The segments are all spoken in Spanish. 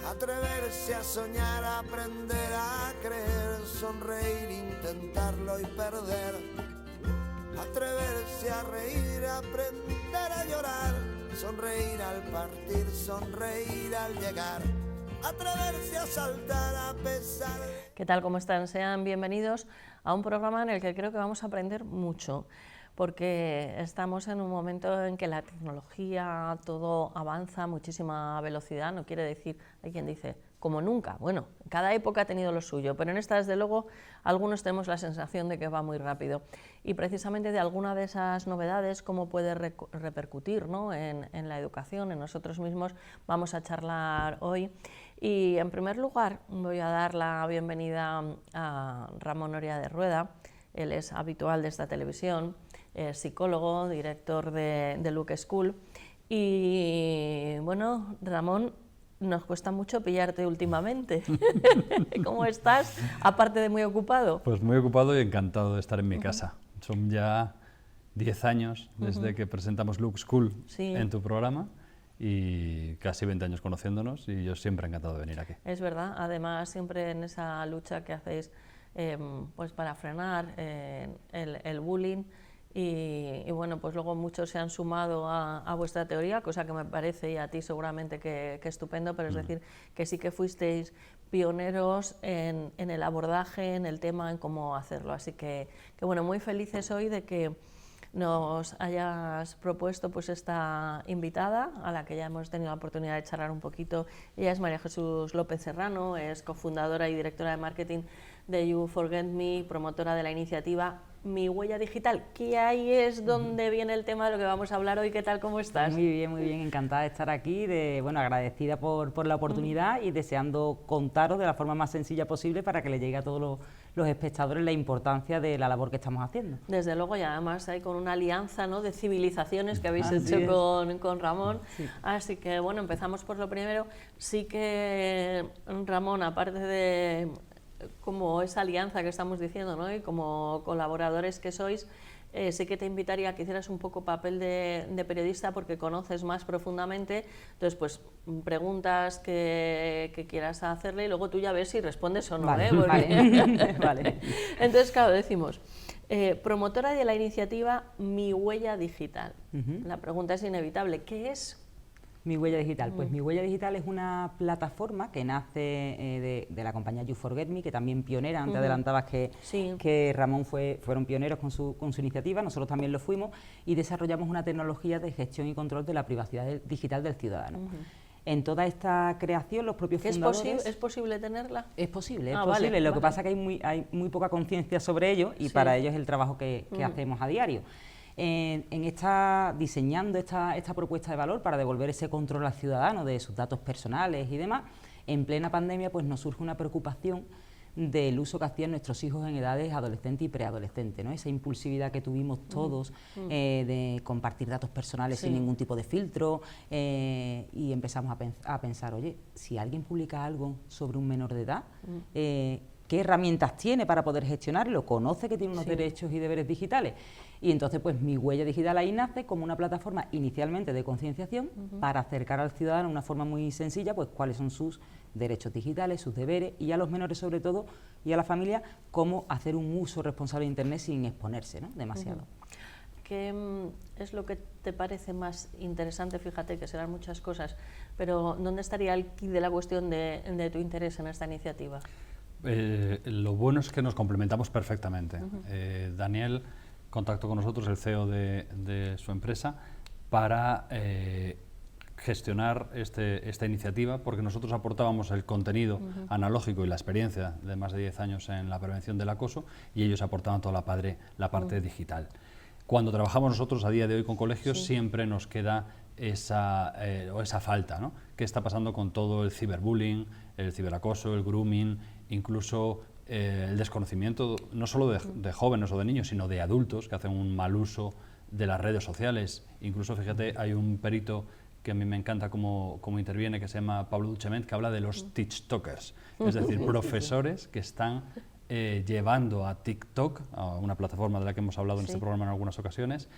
Atreverse a soñar, aprender a creer, sonreír, intentarlo y perder. Atreverse a reír, aprender a llorar, sonreír al partir, sonreír al llegar. Atreverse a saltar a pesar de... ¿Qué tal? ¿Cómo están? Sean bienvenidos a un programa en el que creo que vamos a aprender mucho, porque estamos en un momento en que la tecnología, todo avanza a muchísima velocidad. No quiere decir, hay quien dice, como nunca. Bueno, cada época ha tenido lo suyo, pero en esta, desde luego, algunos tenemos la sensación de que va muy rápido. Y precisamente de alguna de esas novedades, cómo puede repercutir, ¿no?, en la educación, en nosotros mismos, vamos a charlar hoy. Y en primer lugar voy a dar la bienvenida a Ramón Oria de Rueda. Él es habitual de esta televisión, es psicólogo, director de Luke School. Y bueno, Ramón, nos cuesta mucho pillarte últimamente. ¿Cómo estás? Aparte de muy ocupado. Pues muy ocupado y encantado de estar en mi casa. Son ya 10 años desde que presentamos Luke School en tu programa. Y casi 20 años conociéndonos, y yo siempre encantado de venir aquí. Es verdad, además siempre en esa lucha que hacéis pues para frenar el bullying, y bueno, pues luego muchos se han sumado a vuestra teoría, cosa que me parece, y a ti seguramente, que estupendo, pero es decir, que sí que fuisteis pioneros en el abordaje, en el tema, en cómo hacerlo. Así que bueno, muy felices hoy de que nos hayas propuesto pues esta invitada, a la que ya hemos tenido la oportunidad de charlar un poquito. Ella es María Jesús López Serrano, es cofundadora y directora de marketing de You Forget Me, promotora de la iniciativa Mi Huella Digital, que ahí es donde viene el tema de lo que vamos a hablar hoy. ¿Qué tal? ¿Cómo estás? Muy bien, encantada de estar aquí, bueno, agradecida por la oportunidad y deseando contaros de la forma más sencilla posible para que le llegue a todos los espectadores la importancia de la labor que estamos haciendo. Desde luego, y además hay con una alianza, ¿no?, de civilizaciones que habéis hecho con Ramón. Sí. Así que bueno, empezamos por lo primero. Sí que Ramón, aparte de como esa alianza que estamos diciendo, ¿no?, y como colaboradores que sois, sí que te invitaría a que hicieras un poco papel de periodista, porque conoces más profundamente. Entonces, pues preguntas que quieras hacerle y luego tú ya ves si respondes o no. Vale, porque... vale. Entonces, claro, decimos, promotora de la iniciativa Mi Huella Digital. La pregunta es inevitable, ¿qué es? Mi Huella Digital. Pues Mi Huella Digital es una plataforma que nace de la compañía You Forget Me, que también pionera. Antes adelantabas que Ramón fueron pioneros con su iniciativa, nosotros también lo fuimos, y desarrollamos una tecnología de gestión y control de la privacidad digital del ciudadano. En toda esta creación, los propios fundadores... ¿Es posible tenerla? Es posible, es posible. Vale, lo que pasa es que hay muy poca conciencia sobre ello, y para ello es el trabajo que hacemos a diario. Diseñando esta propuesta de valor para devolver ese control al ciudadano de sus datos personales y demás, en plena pandemia pues nos surge una preocupación del uso que hacían nuestros hijos en edades adolescentes y preadolescentes, ¿no? Esa impulsividad que tuvimos todos de compartir datos personales sin ningún tipo de filtro, y empezamos a pensar, oye, si alguien publica algo sobre un menor de edad, ¿qué herramientas tiene para poder gestionarlo? ¿Conoce que tiene unos derechos y deberes digitales? Y entonces, pues Mi Huella Digital ahí nace como una plataforma inicialmente de concienciación para acercar al ciudadano de una forma muy sencilla, pues cuáles son sus derechos digitales, sus deberes, y a los menores sobre todo, y a la familia, cómo hacer un uso responsable de Internet sin exponerse, ¿no?, demasiado. ¿Qué es lo que te parece más interesante? Fíjate que serán muchas cosas, pero ¿dónde estaría el quid de la cuestión de tu interés en esta iniciativa? Lo bueno es que nos complementamos perfectamente. Daniel contactó con nosotros, el CEO de su empresa, para gestionar esta iniciativa, porque nosotros aportábamos el contenido analógico y la experiencia de más de 10 años en la prevención del acoso, y ellos aportaban toda la parte digital. Cuando trabajamos nosotros a día de hoy con colegios, siempre nos queda esa falta, ¿no? ¿Qué está pasando con todo el ciberbullying, el ciberacoso, el grooming, incluso el desconocimiento no solo de jóvenes o de niños, sino de adultos que hacen un mal uso de las redes sociales? Incluso, fíjate, hay un perito que a mí me encanta cómo interviene, que se llama Pablo Duchement, que habla de los TikTokers, es decir, profesores que están llevando a TikTok, a una plataforma de la que hemos hablado en Sí. este programa en algunas ocasiones,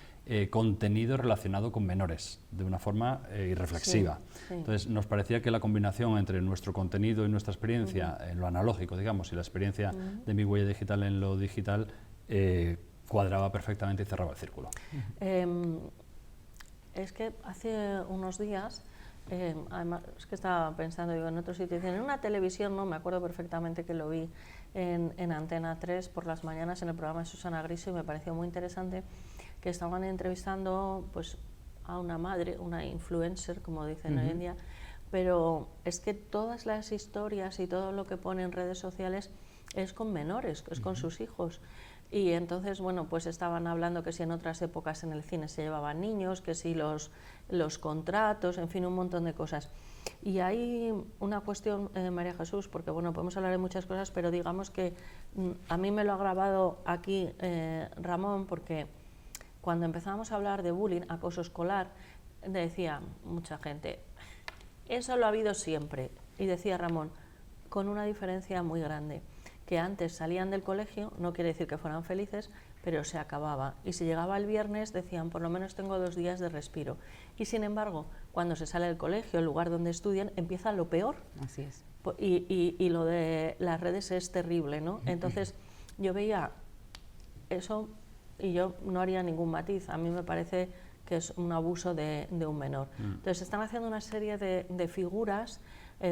contenido relacionado con menores, de una forma irreflexiva. Sí, sí. Entonces, nos parecía que la combinación entre nuestro contenido y nuestra experiencia en lo analógico, digamos, y la experiencia de Mi Huella Digital en lo digital, cuadraba perfectamente y cerraba el círculo. Es que hace unos días, además, es que estaba pensando, digo, en otro sitio, dicen, en una televisión, no me acuerdo perfectamente que lo vi en Antena 3 por las mañanas en el programa de Susana Griso, y me pareció muy interesante que estaban entrevistando pues, a una madre, una influencer, como dicen hoy en día, pero es que todas las historias y todo lo que pone en redes sociales es con menores, es con sus hijos. Y entonces, bueno, pues estaban hablando que si en otras épocas en el cine se llevaban niños, que si los contratos, en fin, un montón de cosas. Y hay una cuestión, María Jesús, porque bueno, podemos hablar de muchas cosas, pero digamos que a mí me lo ha grabado aquí Ramón, porque cuando empezábamos a hablar de bullying, acoso escolar, decía mucha gente, eso lo ha habido siempre. Y decía Ramón, con una diferencia muy grande, que antes salían del colegio, no quiere decir que fueran felices, pero se acababa. Y si llegaba el viernes decían, por lo menos tengo 2 días de respiro. Y sin embargo, cuando se sale del colegio, el lugar donde estudian, empieza lo peor. Así es. Y lo de las redes es terrible, ¿no? Entonces, yo veía eso y yo no haría ningún matiz. A mí me parece que es un abuso de un menor. Entonces, están haciendo una serie de figuras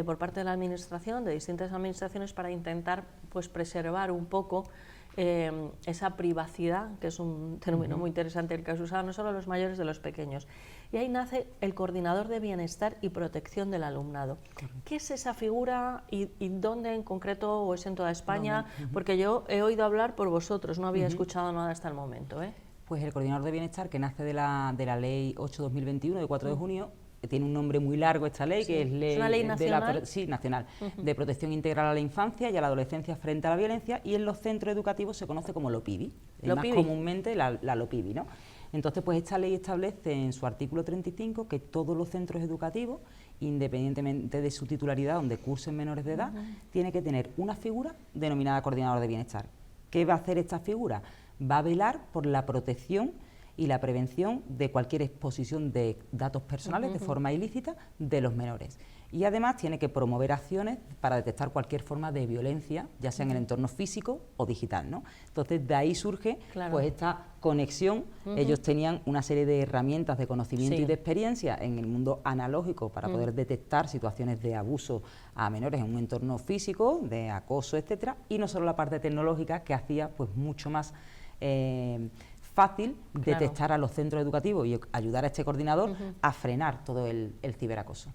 por parte de la administración, de distintas administraciones, para intentar pues, preservar un poco esa privacidad, que es un término muy interesante el que has usado, no solo de los mayores, de los pequeños. Y ahí nace el Coordinador de Bienestar y Protección del Alumnado. Correcto. ¿Qué es esa figura y dónde en concreto, o es en toda España? Porque yo he oído hablar por vosotros, no había escuchado nada hasta el momento. Pues el Coordinador de Bienestar, que nace de la Ley 8/2021, de 4 de junio, tiene un nombre muy largo esta ley, que es ley, ¿Es una ley nacional? nacional, de protección integral a la infancia y a la adolescencia frente a la violencia, y en los centros educativos se conoce como LOPIBI, más comúnmente la LOPIBI, ¿no? Entonces, pues esta ley establece en su artículo 35 que todos los centros educativos, independientemente de su titularidad, donde cursen menores de edad, tiene que tener una figura denominada Coordinador de Bienestar. ¿Qué va a hacer esta figura? Va a velar por la protección y la prevención de cualquier exposición de datos personales de forma ilícita de los menores. Y además tiene que promover acciones para detectar cualquier forma de violencia, ya sea en el entorno físico o digital, ¿no? Entonces, de ahí surge pues esta conexión. Ellos tenían una serie de herramientas de conocimiento y de experiencia en el mundo analógico para poder detectar situaciones de abuso a menores en un entorno físico, de acoso, etcétera, y no solo la parte tecnológica, que hacía pues mucho más fácil detectar a los centros educativos y ayudar a este coordinador a frenar todo el ciberacoso.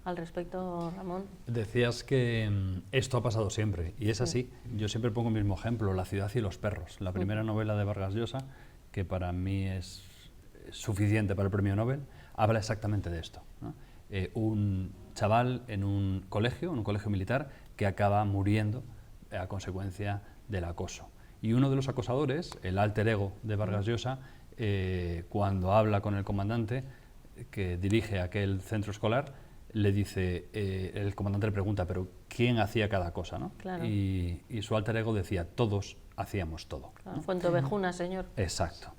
Al respecto, Ramón. Decías que esto ha pasado siempre, y es así. Yo siempre pongo el mismo ejemplo, La ciudad y los perros, la primera novela de Vargas Llosa, que para mí es suficiente para el premio Nobel, habla exactamente de esto, ¿no? Un chaval en un colegio militar, que acaba muriendo a consecuencia del acoso. Y uno de los acosadores, el alter ego de Vargas Llosa, cuando habla con el comandante que dirige aquel centro escolar, le dice, el comandante le pregunta, pero ¿quién hacía cada cosa, ¿no? Claro. Y su alter ego decía, todos hacíamos todo. Claro, ¿no? Fuentovejuna, señor. Exacto.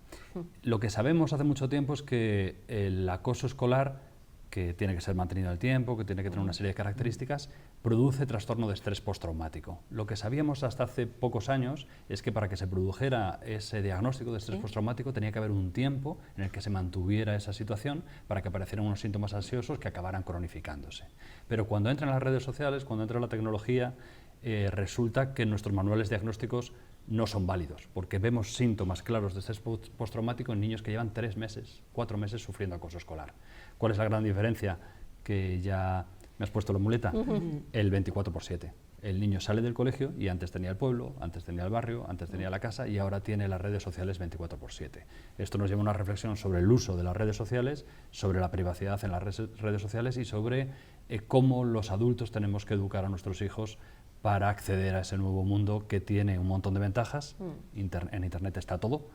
Lo que sabemos hace mucho tiempo es que el acoso escolar, que tiene que ser mantenido en el tiempo, que tiene que tener una serie de características, produce trastorno de estrés postraumático. Lo que sabíamos hasta hace pocos años es que para que se produjera ese diagnóstico de estrés postraumático tenía que haber un tiempo en el que se mantuviera esa situación para que aparecieran unos síntomas ansiosos que acabaran cronificándose. Pero cuando entran las redes sociales, cuando entra la tecnología, resulta que nuestros manuales diagnósticos no son válidos, porque vemos síntomas claros de estrés postraumático en niños que llevan 3 meses, 4 meses sufriendo acoso escolar. ¿Cuál es la gran diferencia? Que ya me has puesto la muleta, el 24/7. El niño sale del colegio y antes tenía el pueblo, antes tenía el barrio, antes tenía la casa y ahora tiene las redes sociales 24/7. Esto nos lleva a una reflexión sobre el uso de las redes sociales, sobre la privacidad en las redes sociales y sobre cómo los adultos tenemos que educar a nuestros hijos para acceder a ese nuevo mundo que tiene un montón de ventajas. En Internet está todo,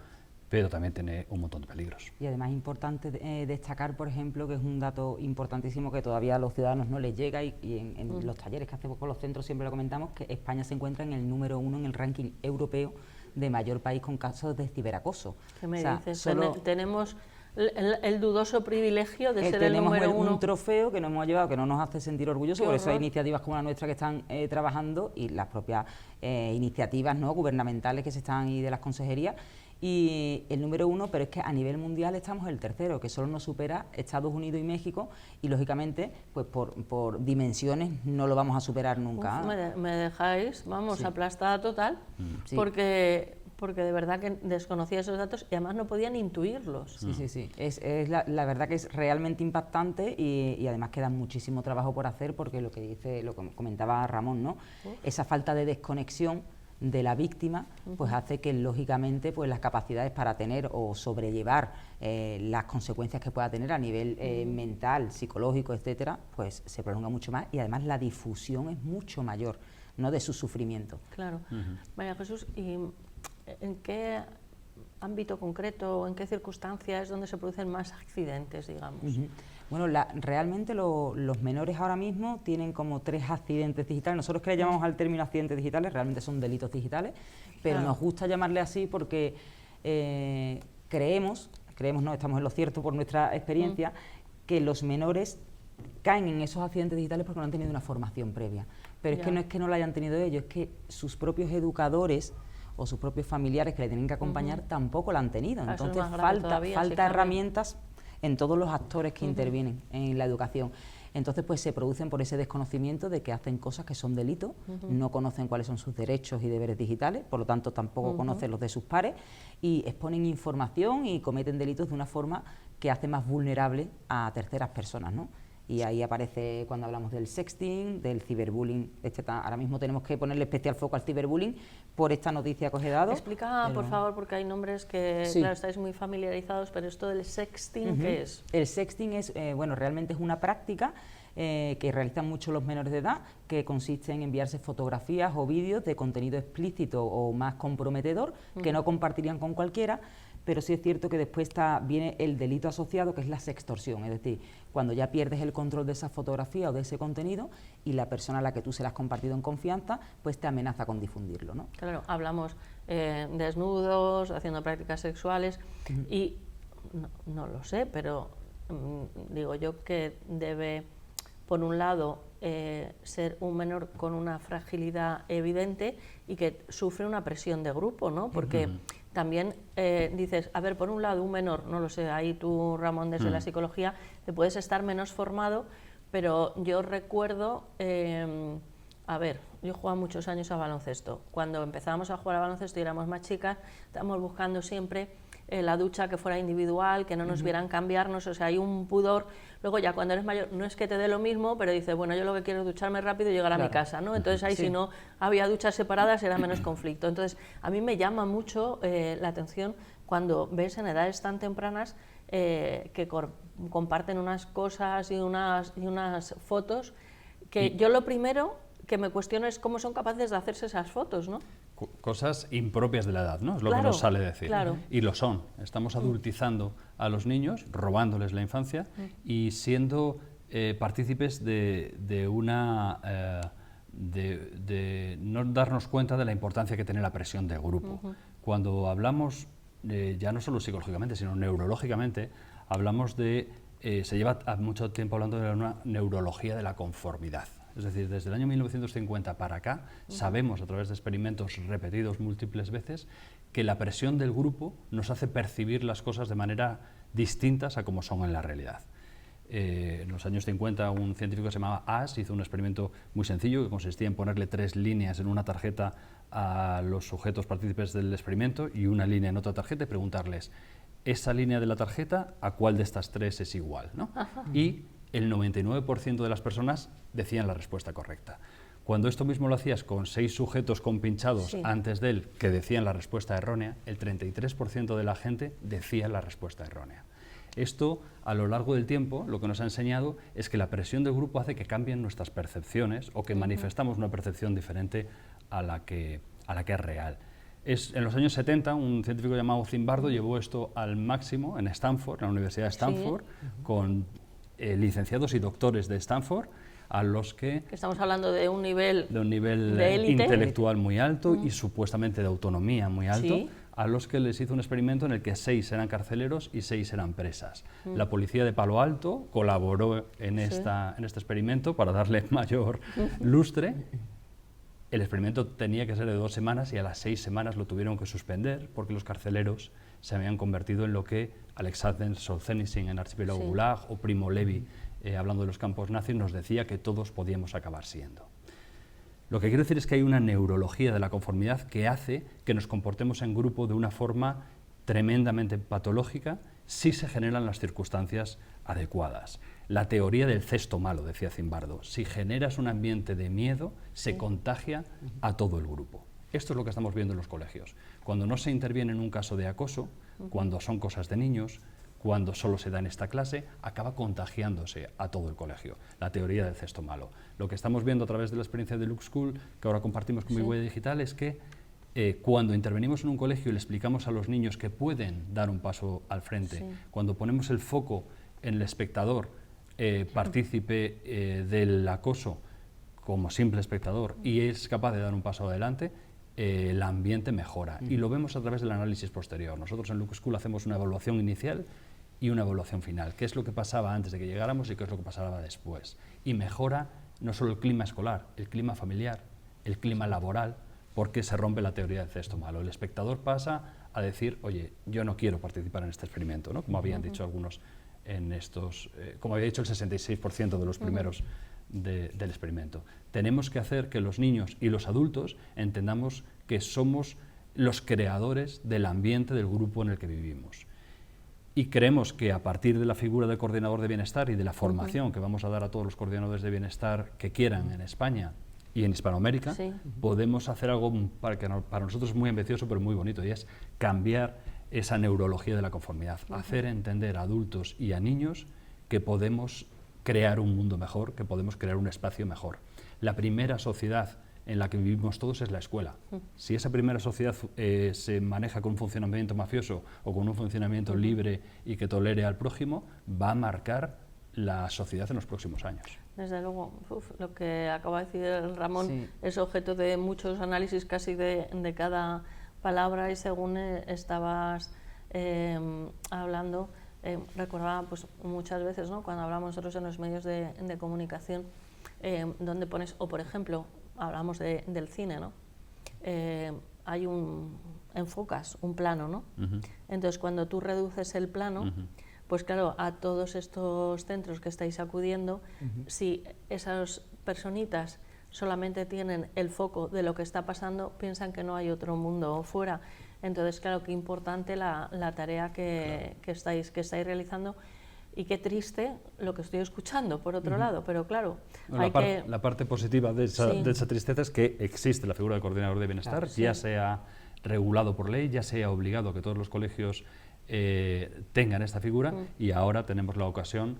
pero también tiene un montón de peligros. Y además es importante destacar, por ejemplo, que es un dato importantísimo que todavía a los ciudadanos no les llega y en los talleres que hacemos con los centros siempre lo comentamos, que España se encuentra en el número 1 en el ranking europeo de mayor país con casos de ciberacoso. ¿Qué me dices? Tenemos el dudoso privilegio de ser el número 1. Tenemos un trofeo que nos hemos llevado, que no nos hace sentir orgullosos, por eso hay iniciativas como la nuestra que están trabajando y las propias iniciativas, ¿no?, gubernamentales que se están y de las consejerías. Y el número 1, pero es que a nivel mundial estamos el tercero, que solo nos supera Estados Unidos y México, y lógicamente, pues por dimensiones no lo vamos a superar nunca. Me dejáis, vamos, aplastada total, Sí. porque de verdad que desconocía esos datos y además no podían intuirlos. Sí. Es la verdad que es realmente impactante y además queda muchísimo trabajo por hacer, porque lo que comentaba Ramón, ¿no? Esa falta de desconexión de la víctima pues hace que lógicamente pues las capacidades para tener o sobrellevar las consecuencias que pueda tener a nivel mental, psicológico, etcétera, pues se prolonga mucho más y además la difusión es mucho mayor, ¿no?, de su sufrimiento. Claro. María Jesús, ¿y en qué ámbito concreto o en qué circunstancias es donde se producen más accidentes, digamos? Bueno, realmente los menores ahora mismo tienen como 3 accidentes digitales. Nosotros que le llamamos al término accidentes digitales, realmente son delitos digitales, pero nos gusta llamarle así porque creemos, no, estamos en lo cierto por nuestra experiencia, que los menores caen en esos accidentes digitales porque no han tenido una formación previa. Pero es que no es que no la hayan tenido ellos, es que sus propios educadores o sus propios familiares que le tienen que acompañar tampoco la han tenido. Entonces falta herramientas en todos los actores que intervienen en la educación. Entonces pues se producen por ese desconocimiento de que hacen cosas que son delitos, no conocen cuáles son sus derechos y deberes digitales, por lo tanto tampoco conocen los de sus pares y exponen información y cometen delitos de una forma que hace más vulnerable a terceras personas, ¿no? Y ahí aparece cuando hablamos del sexting, del ciberbullying, ahora mismo tenemos que ponerle especial foco al ciberbullying por esta noticia que os he dado. Explica, por favor, porque hay nombres que, claro, estáis muy familiarizados, pero esto del sexting, ¿qué es? El sexting es, bueno, realmente es una práctica que realizan muchos los menores de edad, que consiste en enviarse fotografías o vídeos de contenido explícito o más comprometedor, que no compartirían con cualquiera, pero sí es cierto que después viene el delito asociado, que es la sextorsión, es decir, cuando ya pierdes el control de esa fotografía o de ese contenido y la persona a la que tú se la has compartido en confianza, pues te amenaza con difundirlo, ¿no? Claro, hablamos desnudos, haciendo prácticas sexuales y no lo sé, pero digo yo que debe, por un lado, ser un menor con una fragilidad evidente y que sufre una presión de grupo, ¿no? Porque también dices, a ver, por un lado un menor, no lo sé, ahí tú, Ramón, desde la psicología, te puedes estar menos formado, pero yo recuerdo, a ver, yo jugaba muchos años a baloncesto. Cuando empezábamos a jugar a baloncesto y éramos más chicas, estábamos buscando siempre la ducha que fuera individual, que no nos vieran cambiarnos, o sea, hay un pudor. Luego ya cuando eres mayor, no es que te dé lo mismo, pero dices, bueno, yo lo que quiero es ducharme rápido y llegar a mi casa, ¿no? Entonces ahí si no había duchas separadas era menos conflicto. Entonces a mí me llama mucho la atención cuando ves en edades tan tempranas que comparten unas cosas y unas fotos que yo lo primero que me cuestiono es cómo son capaces de hacerse esas fotos, ¿no? Cosas impropias de la edad, ¿no? Es lo que nos sale decir. Claro. Y lo son. Estamos adultizando a los niños, robándoles la infancia y siendo partícipes de no darnos cuenta de la importancia que tiene la presión de grupo. Cuando hablamos, ya no solo psicológicamente, sino neurológicamente, hablamos de... se lleva mucho tiempo hablando de una neurología de la conformidad. Es decir, desde el año 1950 para acá, sabemos a través de experimentos repetidos múltiples veces que la presión del grupo nos hace percibir las cosas de manera distintas a como son en la realidad. En los años 50 un científico que se llamaba Ash hizo un experimento muy sencillo que consistía en ponerle 3 líneas en una tarjeta a los sujetos partícipes del experimento y una línea en otra tarjeta y preguntarles esa línea de la tarjeta a cuál de estas 3 es igual, ¿no? Y el 99% de las personas decían la respuesta correcta. Cuando esto mismo lo hacías con 6 sujetos compinchados antes de él que decían la respuesta errónea, el 33% de la gente decía la respuesta errónea. Esto, a lo largo del tiempo, lo que nos ha enseñado es que la presión del grupo hace que cambien nuestras percepciones o que manifestamos una percepción diferente a la que es real. En los años 70, un científico llamado Zimbardo llevó esto al máximo en Stanford, en la Universidad de Stanford, con licenciados y doctores de Stanford, a los que... Estamos hablando de un nivel de élite, intelectual muy alto y supuestamente de autonomía muy alto, a los que les hizo un experimento en el que 6 eran carceleros y 6 eran presas. La policía de Palo Alto colaboró en este experimento para darle mayor lustre. El experimento tenía que ser de 2 semanas y a las 6 semanas lo tuvieron que suspender porque los carceleros se habían convertido en lo que Alexander Solzhenitsyn en Archipiélago Gulag o Primo Levi, hablando de los campos nazis, nos decía que todos podíamos acabar siendo. Lo que quiero decir es que hay una neurología de la conformidad que hace que nos comportemos en grupo de una forma tremendamente patológica si se generan las circunstancias adecuadas. La teoría del cesto malo, decía Zimbardo, si generas un ambiente de miedo, se contagia a todo el grupo. Esto es lo que estamos viendo en los colegios. Cuando no se interviene en un caso de acoso, cuando son cosas de niños, cuando solo se da en esta clase, acaba contagiándose a todo el colegio. La teoría del cesto malo. Lo que estamos viendo a través de la experiencia de Lux School, que ahora compartimos con Mi Huella Digital, es que cuando intervenimos en un colegio y le explicamos a los niños que pueden dar un paso al frente, cuando ponemos el foco en el espectador partícipe del acoso como simple espectador y es capaz de dar un paso adelante, el ambiente mejora. Y lo vemos a través del análisis posterior. Nosotros en Lux School hacemos una evaluación inicial y una evaluación final. ¿Qué es lo que pasaba antes de que llegáramos y qué es lo que pasaba después? Y mejora no solo el clima escolar, el clima familiar, el clima laboral, porque se rompe la teoría del cesto malo. El espectador pasa a decir, oye, yo no quiero participar en este experimento, ¿no? Como habían dicho algunos en estos, como había dicho el 66% de los primeros del experimento. Tenemos que hacer que los niños y los adultos entendamos que somos los creadores del ambiente del grupo en el que vivimos. Y creemos que a partir de la figura del coordinador de bienestar y de la formación que vamos a dar a todos los coordinadores de bienestar que quieran en España y en Hispanoamérica, podemos hacer algo para nosotros es muy ambicioso pero muy bonito, y es cambiar esa neurología de la conformidad, hacer entender a adultos y a niños que podemos crear un mundo mejor, que podemos crear un espacio mejor. La primera sociedad en la que vivimos todos es la escuela. Si esa primera sociedad se maneja con un funcionamiento mafioso o con un funcionamiento libre y que tolere al prójimo, va a marcar la sociedad en los próximos años. Desde luego, lo que acaba de decir Ramón es objeto de muchos análisis casi de cada palabra, y según estabas hablando, recordaba pues, muchas veces, ¿no?, cuando hablamos nosotros en los medios de comunicación, donde pones, o por ejemplo, hablamos del cine, ¿no? Hay enfocas un plano, ¿no? Entonces, cuando tú reduces el plano, pues claro, a todos estos centros que estáis acudiendo, si esas personitas solamente tienen el foco de lo que está pasando, piensan que no hay otro mundo fuera. Entonces, claro, qué importante la tarea que estáis realizando, y qué triste lo que estoy escuchando, por otro lado, pero claro, la parte positiva de esa tristeza es que existe la figura del coordinador de bienestar, ya sea regulado por ley, ya sea obligado a que todos los colegios tengan esta figura, y ahora tenemos la ocasión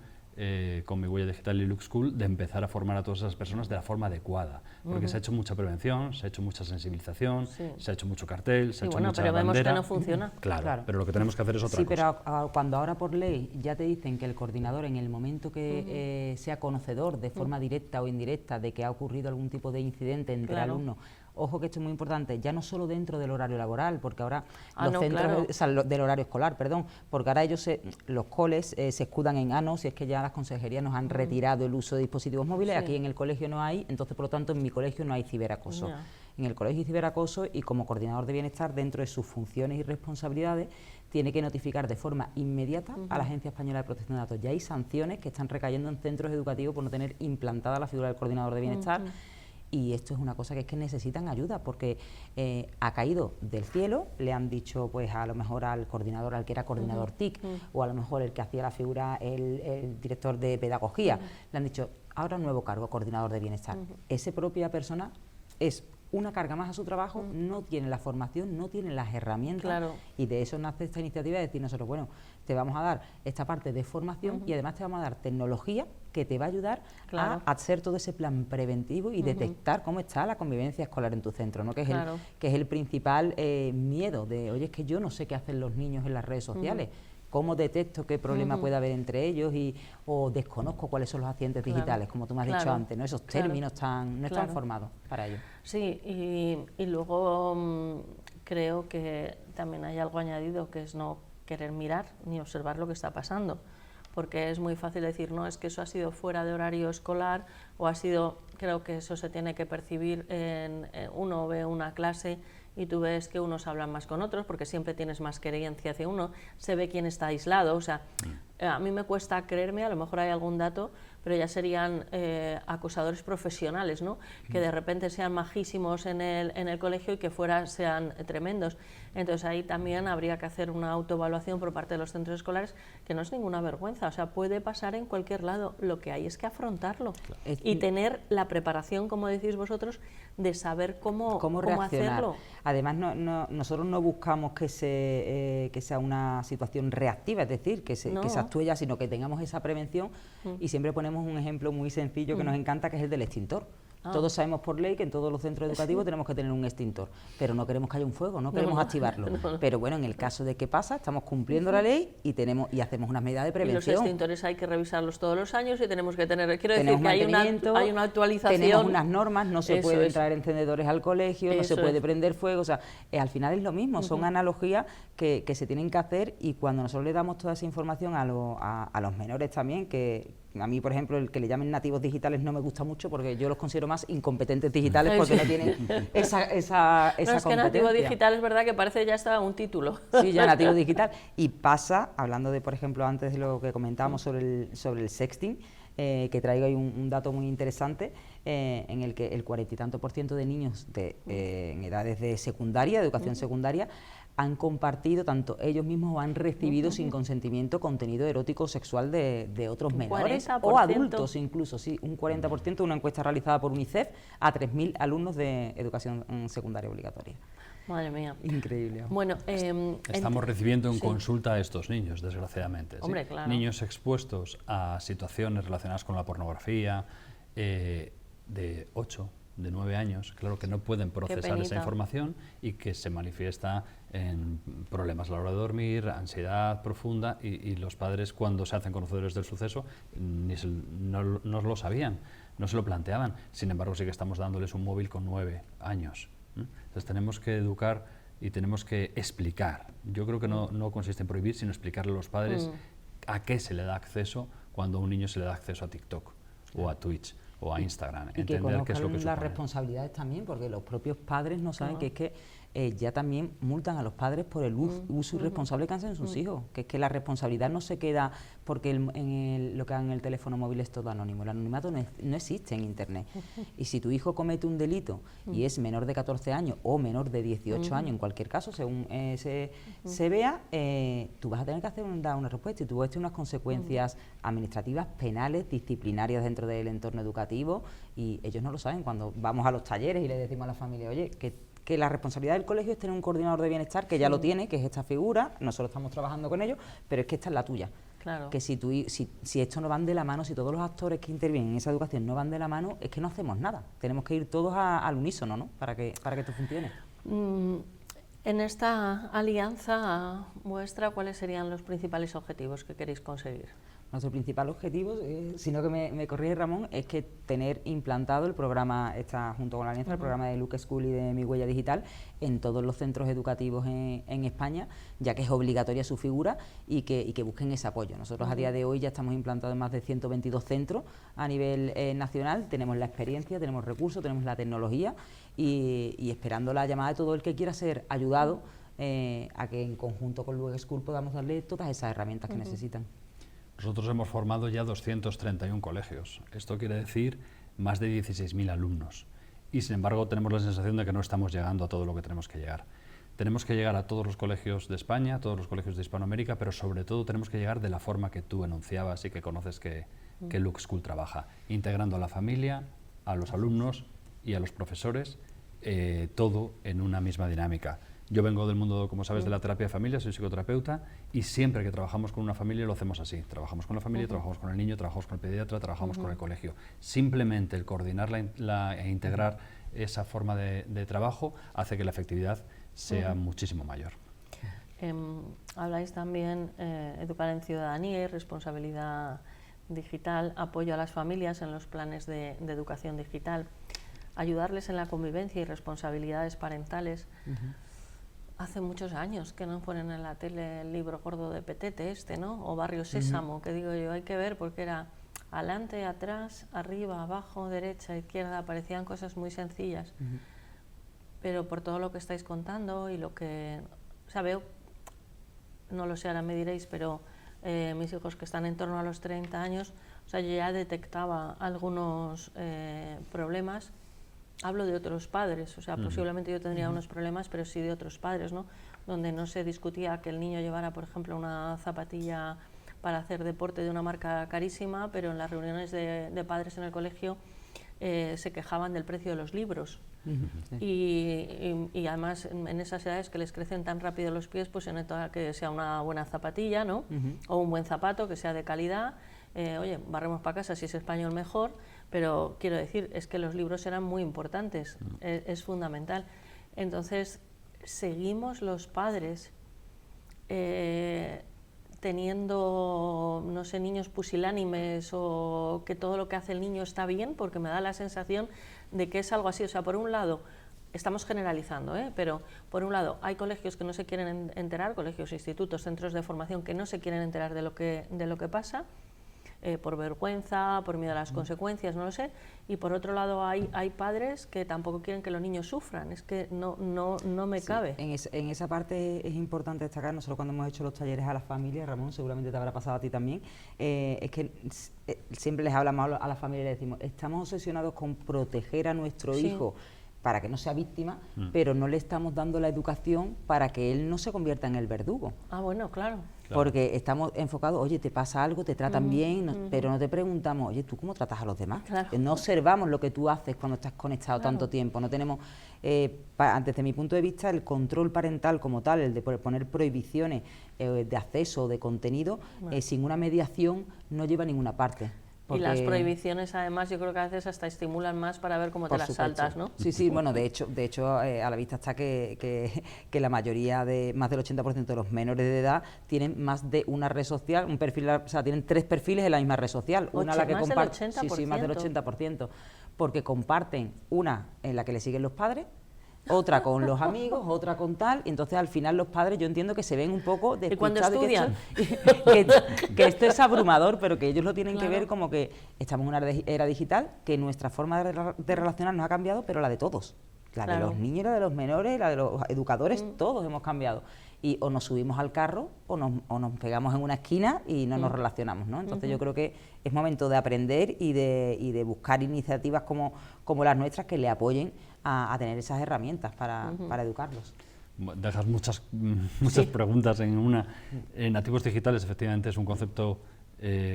con Mi Huella Digital y Lux School de empezar a formar a todas esas personas de la forma adecuada, porque se ha hecho mucha prevención, se ha hecho mucha sensibilización, se ha hecho mucho cartel, se ha hecho mucha bandera. Pero vemos que no funciona. Claro, pero lo que tenemos que hacer es otra cosa. Sí, pero cuando ahora por ley ya te dicen que el coordinador, en el momento que sea conocedor de forma directa o indirecta de que ha ocurrido algún tipo de incidente entre alumnos, ojo que esto es muy importante, ya no solo dentro del horario laboral, porque ahora los centros, o sea, del horario escolar, perdón, porque ahora ellos, los coles se escudan en si es que ya las consejerías nos han retirado el uso de dispositivos móviles, aquí en el colegio no hay, entonces por lo tanto en mi colegio no hay ciberacoso. En el colegio hay ciberacoso, y como coordinador de bienestar, dentro de sus funciones y responsabilidades, tiene que notificar de forma inmediata a la Agencia Española de Protección de Datos. Ya hay sanciones que están recayendo en centros educativos por no tener implantada la figura del coordinador de bienestar. Y esto es una cosa que es que necesitan ayuda, porque ha caído del cielo, le han dicho pues a lo mejor al coordinador, al que era coordinador TIC, o a lo mejor el que hacía la figura, el director de pedagogía, le han dicho, ahora un nuevo cargo, coordinador de bienestar. Esa propia persona es una carga más a su trabajo, no tienen la formación, no tienen las herramientas, Claro. y de eso nace esta iniciativa de decir nosotros, bueno, te vamos a dar esta parte de formación y además te vamos a dar tecnología que te va a ayudar Claro. a hacer todo ese plan preventivo y detectar cómo está la convivencia escolar en tu centro, ¿no? Que es Claro. que es el principal miedo de, oye, es que yo no sé qué hacen los niños en las redes sociales. ¿Cómo detecto qué problema puede haber entre ellos o desconozco cuáles son los accidentes Claro. digitales, como tú me has dicho Claro. antes, ¿no? Esos Claro. términos no están Claro. formados para ello. Sí, y luego creo que también hay algo añadido, que es no querer mirar ni observar lo que está pasando, porque es muy fácil decir, no, es que eso ha sido fuera de horario escolar, o ha sido, creo que eso se tiene que percibir uno ve una clase y tú ves que unos hablan más con otros, porque siempre tienes más creencia hacia uno, se ve quién está aislado, o sea, a mí me cuesta creerme, a lo mejor hay algún dato, pero ya serían acosadores profesionales, ¿no? Que de repente sean majísimos en el colegio y que fuera sean tremendos. Entonces ahí también habría que hacer una autoevaluación por parte de los centros escolares, que no es ninguna vergüenza, o sea, puede pasar en cualquier lado, lo que hay es que afrontarlo y tener la preparación, como decís vosotros, de saber cómo reaccionar. hacerlo. Además, nosotros no buscamos que sea una situación reactiva, es decir, que se actúe ya, sino que tengamos esa prevención, y siempre ponemos un ejemplo muy sencillo que nos encanta, que es el del extintor. Todos sabemos por ley que en todos los centros educativos tenemos que tener un extintor, pero no queremos que haya un fuego, no queremos activarlo. Pero bueno, en el caso de que pasa, estamos cumpliendo la ley y hacemos unas medidas de prevención. Y los extintores hay que revisarlos todos los años y tenemos que tener, quiero tenemos decir que hay una actualización. Tenemos unas normas, no se pueden traer encendedores al colegio, no se puede prender fuego, o sea, al final es lo mismo, son analogías que se tienen que hacer, y cuando nosotros le damos toda esa información a los menores también, que a mí, por ejemplo, el que le llamen nativos digitales no me gusta mucho, porque yo los considero más incompetentes digitales, porque no tienen esa competencia. Es que nativo digital es verdad que parece ya está un título. Sí, ya nativo digital. Y pasa, hablando de, por ejemplo, antes de lo que comentábamos sobre el sexting, que traigo ahí un dato muy interesante, en el que el 40 y tanto % de niños en edades de secundaria, de educación secundaria, han compartido, tanto ellos mismos o han recibido sin consentimiento, contenido erótico o sexual de otros menores 40%. o adultos incluso, sí, un 40%, una encuesta realizada por UNICEF a 3.000 alumnos de educación secundaria obligatoria. Madre mía. Increíble. Bueno, estamos recibiendo en consulta a estos niños, desgraciadamente. Hombre, claro. Niños expuestos a situaciones relacionadas con la pornografía, de 8, de 9 años, claro, que no pueden procesar esa información y que se manifiesta en problemas a la hora de dormir, ansiedad profunda, y los padres, cuando se hacen conocedores del suceso, no lo sabían, no se lo planteaban. Sin embargo, sí que estamos dándoles un móvil con 9 años. Entonces tenemos que educar y tenemos que explicar. Yo creo que no consiste en prohibir, sino explicarle a los padres a qué se le da acceso cuando a un niño se le da acceso a TikTok o a Twitch o a Instagram. Y que entender qué es lo que conozcan las supone. responsabilidades también, porque los propios padres no saben que es que ya también multan a los padres por el uso irresponsable que hacen sus hijos, que es que la responsabilidad no se queda porque lo que hagan en el teléfono móvil es todo anónimo. El anonimato no existe en Internet. Y si tu hijo comete un delito y es menor de 14 años o menor de 18 años, en cualquier caso, según se vea, tú vas a tener que dar una respuesta, y tú vas a tener unas consecuencias administrativas, penales, disciplinarias dentro del entorno educativo, y ellos no lo saben. Cuando vamos a los talleres y le decimos a la familia, oye, que la responsabilidad del colegio es tener un coordinador de bienestar, que ya lo tiene, que es esta figura, nosotros estamos trabajando con ello, pero es que esta es la tuya. Claro. Que si esto no van de la mano, si todos los actores que intervienen en esa educación no van de la mano, es que no hacemos nada. Tenemos que ir todos al unísono, ¿no? Para que esto funcione. En esta alianza vuestra, ¿cuáles serían los principales objetivos que queréis conseguir? Nuestro principal objetivo, si no que me corrige Ramón, es que tener implantado el programa, junto con la alianza, el programa de Look School y de Mi Huella Digital en todos los centros educativos en España, ya que es obligatoria su figura, y que busquen ese apoyo. Nosotros a día de hoy ya estamos implantados en más de 122 centros a nivel nacional, tenemos la experiencia, tenemos recursos, tenemos la tecnología, y esperando la llamada de todo el que quiera ser ayudado a que en conjunto con Look School podamos darle todas esas herramientas que necesitan. Nosotros hemos formado ya 231 colegios. Esto quiere decir más de 16.000 alumnos. Y sin embargo tenemos la sensación de que no estamos llegando a todo lo que tenemos que llegar. Tenemos que llegar a todos los colegios de España, a todos los colegios de Hispanoamérica, pero sobre todo tenemos que llegar de la forma que tú enunciabas y que conoces que Look School trabaja, integrando a la familia, a los alumnos y a los profesores, todo en una misma dinámica. Yo vengo del mundo, como sabes, de la terapia de familia, soy psicoterapeuta, y siempre que trabajamos con una familia lo hacemos así. Trabajamos con la familia, trabajamos con el niño, trabajamos con el pediatra, trabajamos con el colegio. Simplemente el coordinar e integrar esa forma de trabajo hace que la efectividad sea muchísimo mayor. Habláis también educar en ciudadanía y responsabilidad digital, apoyo a las familias en los planes de educación digital, ayudarles en la convivencia y responsabilidades parentales. Hace muchos años que no ponen en la tele el libro gordo de Petete ¿no? O Barrio Sésamo, que digo yo, hay que ver porque era adelante, atrás, arriba, abajo, derecha, izquierda, parecían cosas muy sencillas. Pero por todo lo que estáis contando y lo que, o sea, veo, no lo sé, ahora me diréis, pero mis hijos que están en torno a los 30 años, o sea, yo ya detectaba algunos problemas. Hablo de otros padres, o sea, posiblemente yo tendría unos problemas, pero sí de otros padres, ¿no? Donde no se discutía que el niño llevara, por ejemplo, una zapatilla para hacer deporte de una marca carísima, pero en las reuniones de padres en el colegio se quejaban del precio de los libros. Y además en esas edades que les crecen tan rápido los pies, pues se nota que sea una buena zapatilla, ¿no? O un buen zapato que sea de calidad. Oye, barremos para casa, si es español mejor, pero quiero decir, es que los libros eran muy importantes, es fundamental. Entonces, seguimos los padres teniendo, no sé, niños pusilánimes o que todo lo que hace el niño está bien, porque me da la sensación de que es algo así. O sea, por un lado, estamos generalizando, pero por un lado hay colegios que no se quieren enterar, colegios, institutos, centros de formación que no se quieren enterar de lo que pasa, por vergüenza, por miedo a las consecuencias, no lo sé, y por otro lado hay padres que tampoco quieren que los niños sufran, es que no me cabe. En esa parte es importante destacar, nosotros cuando hemos hecho los talleres a las familias, Ramón, seguramente te habrá pasado a ti también, es que siempre les hablamos a las familias y les decimos, estamos obsesionados con proteger a nuestro hijo para que no sea víctima, pero no le estamos dando la educación para que él no se convierta en el verdugo. Ah, bueno, claro. Porque estamos enfocados, oye, te pasa algo, te tratan bien, pero no te preguntamos, oye, ¿tú cómo tratas a los demás? Claro. No observamos lo que tú haces cuando estás conectado tanto tiempo, no tenemos, desde mi punto de vista, el control parental como tal, el de poner prohibiciones de acceso o de contenido, sin una mediación no lleva a ninguna parte. Y las prohibiciones, además, yo creo que a veces hasta estimulan más para ver cómo te las saltas, ¿no? Sí, bueno, de hecho a la vista está que la mayoría más del 80% de los menores de edad tienen más de una red social, un perfil, o sea, tienen 3 perfiles en la misma red social. Una la que comparten, más del 80%, porque comparten una en la que le siguen los padres, otra con los amigos, otra con tal, y entonces al final los padres yo entiendo que se ven un poco despistados. ¿Y cuando estudian? Que esto es abrumador, pero que ellos lo tienen que ver como que estamos en una era digital, que nuestra forma de relacionarnos ha cambiado, pero la de todos. La de los niños, la de los menores, la de los educadores, todos hemos cambiado. Y o nos subimos al carro o nos pegamos en una esquina y no nos relacionamos, ¿no? Entonces yo creo que es momento de aprender y de buscar iniciativas como las nuestras que le apoyen a tener esas herramientas para educarlos. Dejas muchas preguntas en una. Nativos digitales efectivamente es un concepto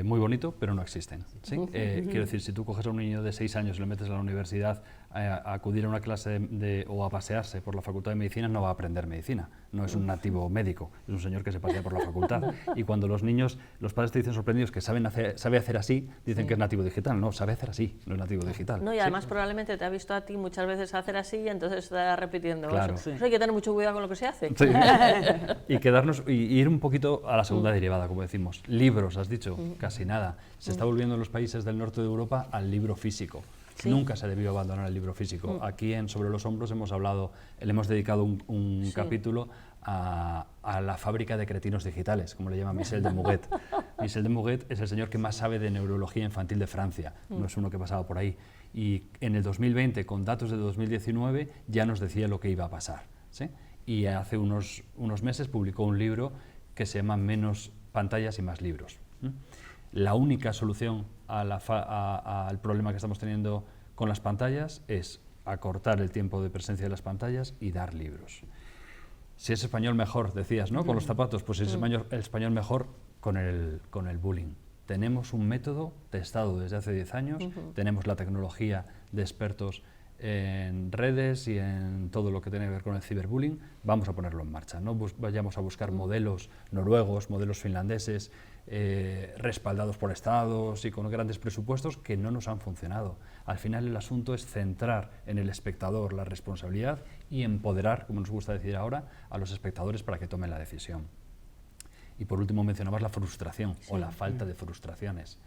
muy bonito, pero no existen, ¿sí? Quiero decir, si tú coges a un niño de 6 años y lo metes a la universidad a acudir a una clase o a pasearse por la Facultad de Medicina, no va a aprender medicina, no es un nativo médico, es un señor que se pasea por la facultad. Y cuando los padres te dicen sorprendidos que sabe hacer así, dicen que es nativo digital. No, sabe hacer así, no es nativo digital. No, y además probablemente te ha visto a ti muchas veces hacer así y entonces está repitiendo. Claro. Eso hay que tener mucho cuidado con lo que se hace. Sí. Y ir un poquito a la segunda derivada, como decimos. Libros, has dicho, casi nada. Se está volviendo en los países del norte de Europa al libro físico. Sí. Nunca se debió abandonar el libro físico. Aquí en Sobre los Hombros le hemos dedicado un capítulo a la fábrica de cretinos digitales, como le llama Michel de Muguet. Michel de Muguet es el señor que más sabe de neurología infantil de Francia, no es uno que pasaba por ahí. Y en el 2020, con datos de 2019, ya nos decía lo que iba a pasar, ¿sí? Y hace unos meses publicó un libro que se llama Menos pantallas y más libros. La única solución al problema que estamos teniendo con las pantallas es acortar el tiempo de presencia de las pantallas y dar libros. Si es español mejor, decías, ¿no? Con los zapatos, pues si es español mejor con el bullying. Tenemos un método testado desde hace 10 años, tenemos la tecnología de expertos en redes y en todo lo que tiene que ver con el ciberbullying, vamos a ponerlo en marcha. No vayamos a buscar modelos noruegos, modelos finlandeses, respaldados por estados y con grandes presupuestos que no nos han funcionado. Al final el asunto es centrar en el espectador la responsabilidad y empoderar, como nos gusta decir ahora, a los espectadores para que tomen la decisión. Y por último mencionabas la frustración o la falta de frustraciones.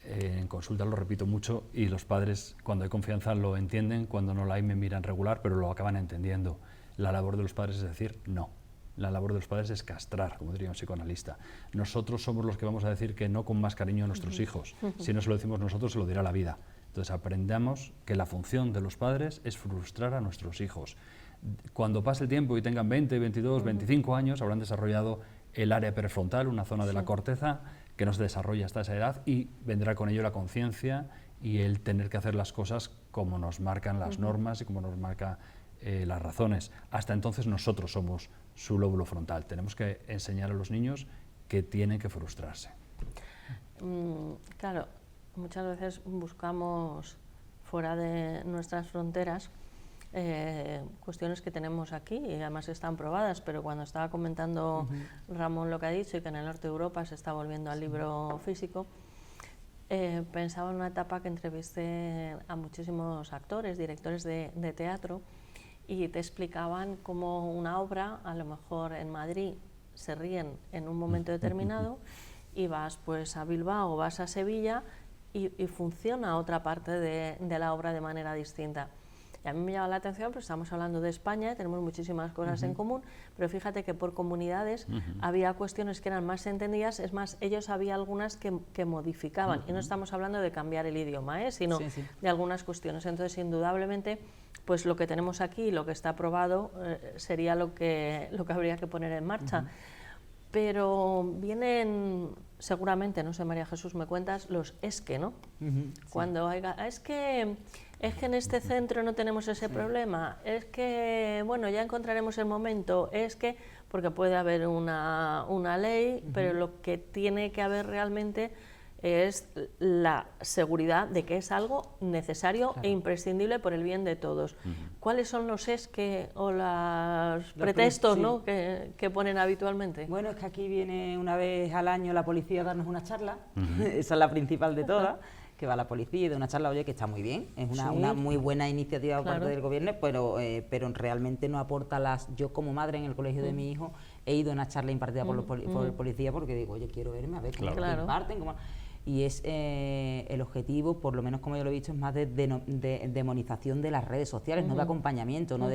En consulta lo repito mucho y los padres cuando hay confianza lo entienden, cuando no la hay me miran regular, pero lo acaban entendiendo. La labor de los padres es decir no. La labor de los padres es castrar, como diría un psicoanalista. Nosotros somos los que vamos a decir que no con más cariño a nuestros hijos. Si no se lo decimos nosotros, se lo dirá la vida. Entonces aprendamos que la función de los padres es frustrar a nuestros hijos. Cuando pase el tiempo y tengan 20, 22, 25 años, habrán desarrollado el área prefrontal, una zona de la corteza que no se desarrolla hasta esa edad, y vendrá con ello la conciencia y el tener que hacer las cosas como nos marcan las normas y como nos marca las razones. Hasta entonces nosotros somos su lóbulo frontal. Tenemos que enseñar a los niños que tienen que frustrarse. Claro, muchas veces buscamos fuera de nuestras fronteras cuestiones que tenemos aquí y además están probadas, pero cuando estaba comentando Ramón lo que ha dicho y que en el norte de Europa se está volviendo al libro físico, pensaba en una etapa que entrevisté a muchísimos actores, directores de teatro, y te explicaban cómo una obra, a lo mejor en Madrid se ríen en un momento determinado y vas pues a Bilbao o vas a Sevilla y funciona otra parte de la obra de manera distinta. Y a mí me llama la atención, pues estamos hablando de España, tenemos muchísimas cosas en común, pero fíjate que por comunidades había cuestiones que eran más entendidas, es más, ellos había algunas que modificaban, y no estamos hablando de cambiar el idioma, sino de algunas cuestiones. Entonces, indudablemente, pues lo que tenemos aquí, lo que está aprobado, sería lo que habría que poner en marcha. Pero vienen, seguramente, no sé, María Jesús, me cuentas, los es que, ¿no? Cuando es que en este centro no tenemos ese problema, es que, bueno, ya encontraremos el momento, es que, porque puede haber una ley, pero lo que tiene que haber realmente es la seguridad de que es algo necesario e imprescindible por el bien de todos. ¿Cuáles son los que o los pretextos ¿no? que ponen habitualmente? Bueno, es que aquí viene una vez al año la policía a darnos una charla, esa es la principal de todas, que va la policía y de una charla, oye, que está muy bien, es una muy buena iniciativa por parte del gobierno, pero realmente no aporta yo como madre en el colegio de mi hijo he ido a una charla impartida por el policía porque digo, oye, quiero verme, a ver cómo lo imparten, y es el objetivo, por lo menos como yo lo he visto, es más de demonización de las redes sociales, no de acompañamiento, no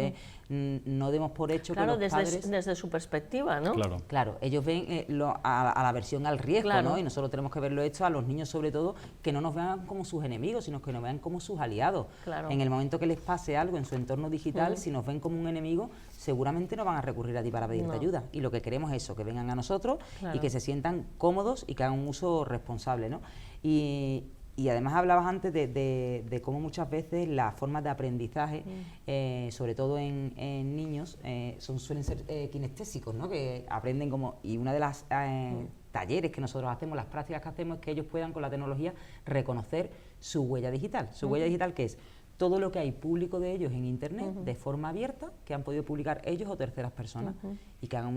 demos por hecho que los padres... desde su perspectiva, ¿no? Claro, ellos ven a la aversión al riesgo, ¿no? Y nosotros tenemos que verlo hecho a los niños, sobre todo, que no nos vean como sus enemigos, sino que nos vean como sus aliados. En el momento que les pase algo en su entorno digital, si nos ven como un enemigo, seguramente no van a recurrir a ti para pedirte ayuda. Y lo que queremos es eso, que vengan a nosotros y que se sientan cómodos y que hagan un uso responsable, ¿no? Y además hablabas antes de cómo muchas veces las formas de aprendizaje, sobre todo en niños, suelen ser kinestésicos, ¿no? Que aprenden como... Y una de las talleres que nosotros hacemos, las prácticas que hacemos, es que ellos puedan con la tecnología reconocer su huella digital. Su huella digital, que es todo lo que hay público de ellos en Internet, de forma abierta, que han podido publicar ellos o terceras personas, y que hagan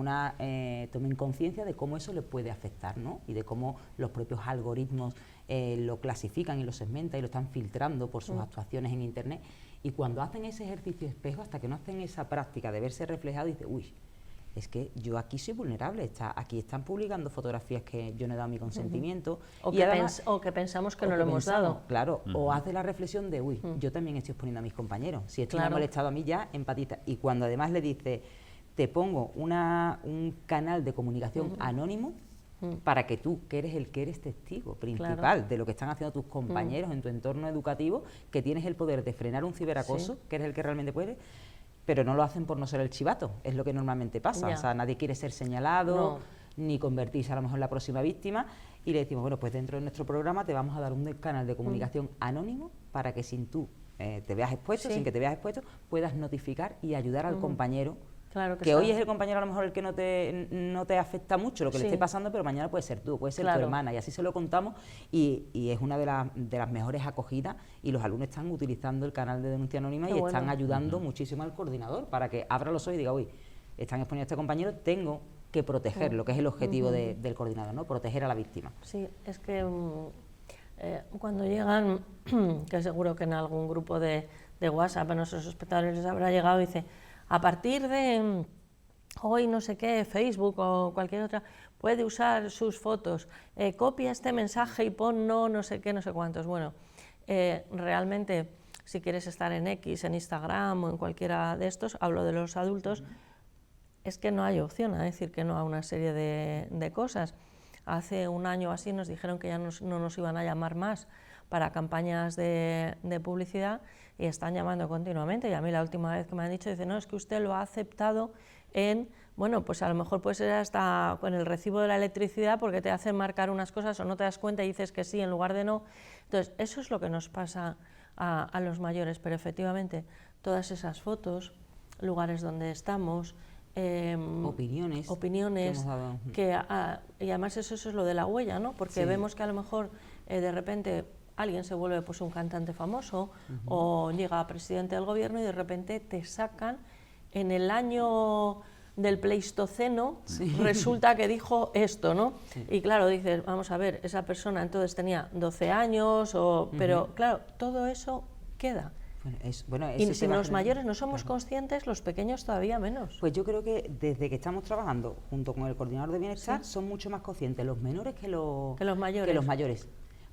tomen conciencia de cómo eso les puede afectar, ¿no? Y de cómo los propios algoritmos lo clasifican y lo segmentan y lo están filtrando por sus actuaciones en Internet. Y cuando hacen ese ejercicio espejo, hasta que no hacen esa práctica de verse reflejado, dicen, uy, es que yo aquí soy vulnerable, aquí están publicando fotografías que yo no he dado mi consentimiento. O que pensamos que no lo hemos dado. Claro, o hace la reflexión de, uy, yo también estoy exponiendo a mis compañeros, si esto me ha molestado a mí ya, empatiza. Y cuando además le dice, te pongo un canal de comunicación anónimo para que tú, que eres testigo principal de lo que están haciendo tus compañeros en tu entorno educativo, que tienes el poder de frenar un ciberacoso, que eres el que realmente puede, pero no lo hacen por no ser el chivato, es lo que normalmente pasa. O sea, nadie quiere ser señalado, ni convertirse a lo mejor en la próxima víctima, y le decimos, bueno, pues dentro de nuestro programa te vamos a dar un canal de comunicación anónimo para que sin tú te veas expuesto, sin que te veas expuesto, puedas notificar y ayudar al compañero Claro que está. hoy es el compañero a lo mejor el que no te afecta mucho lo que le Sí. esté pasando, pero mañana puede ser tú, puede ser Claro. tu hermana, y así se lo contamos, y es una de las mejores acogidas, y los alumnos están utilizando el canal de Denuncia Anónima Qué y bueno. están ayudando muchísimo al coordinador para que abra los ojos y diga, uy, están exponiendo a este compañero, tengo que protegerlo, que es el objetivo del coordinador, ¿no? Proteger a la víctima. Sí, es que cuando llegan, que seguro que en algún grupo de WhatsApp a nuestros espectadores les habrá llegado, dice, a partir de hoy no sé qué, Facebook o cualquier otra, puede usar sus fotos, copia este mensaje y pon no sé qué, no sé cuántos. Bueno, realmente, si quieres estar en X, en Instagram o en cualquiera de estos, hablo de los adultos, es que no hay opción a decir que no a una serie de cosas. Hace un año o así nos dijeron que ya no nos iban a llamar más para campañas de publicidad y están llamando continuamente. Y a mí la última vez que me han dicho, dice, no, es que usted lo ha aceptado en, bueno, pues a lo mejor puede ser hasta con el recibo de la electricidad porque te hacen marcar unas cosas o no te das cuenta y dices que sí en lugar de no. Entonces, eso es lo que nos pasa a los mayores, pero efectivamente todas esas fotos, lugares donde estamos, opiniones y además eso es lo de la huella, ¿no? Porque Sí. vemos que a lo mejor de repente alguien se vuelve pues un cantante famoso o llega presidente del gobierno y de repente te sacan en el año del Pleistoceno, resulta que dijo esto, ¿no? Sí. Y claro, dices, vamos a ver, esa persona entonces tenía 12 años, pero claro, todo eso queda. Bueno, Y ese si tema los general- mayores no somos conscientes, los pequeños todavía menos. Pues yo creo que desde que estamos trabajando junto con el coordinador de bienestar son mucho más conscientes los menores que los mayores.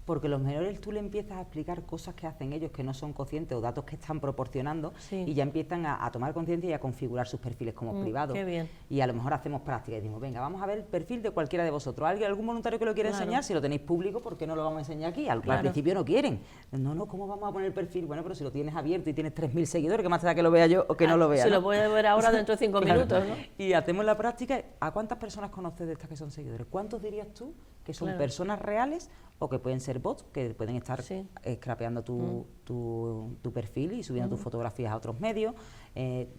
Porque los menores tú le empiezas a explicar cosas que hacen ellos que no son conscientes o datos que están proporcionando y ya empiezan a tomar conciencia y a configurar sus perfiles como privados. Qué bien. Y a lo mejor hacemos práctica y decimos, venga, vamos a ver el perfil de cualquiera de vosotros. ¿Algún voluntario que lo quiera enseñar? Si lo tenéis público, ¿por qué no lo vamos a enseñar aquí? Al principio no quieren. No, ¿cómo vamos a poner el perfil? Bueno, pero si lo tienes abierto y tienes 3.000 seguidores, ¿qué más te da que lo vea yo o que no lo vea? Se ¿no? lo puede ver ahora dentro de 5 minutos, ¿no? Y hacemos la práctica. ¿A cuántas personas conoces de estas que son seguidores? ¿Cuántos dirías tú que son personas reales o que pueden ser bots, que pueden estar scrapeando tu perfil y subiendo tus fotografías a otros medios?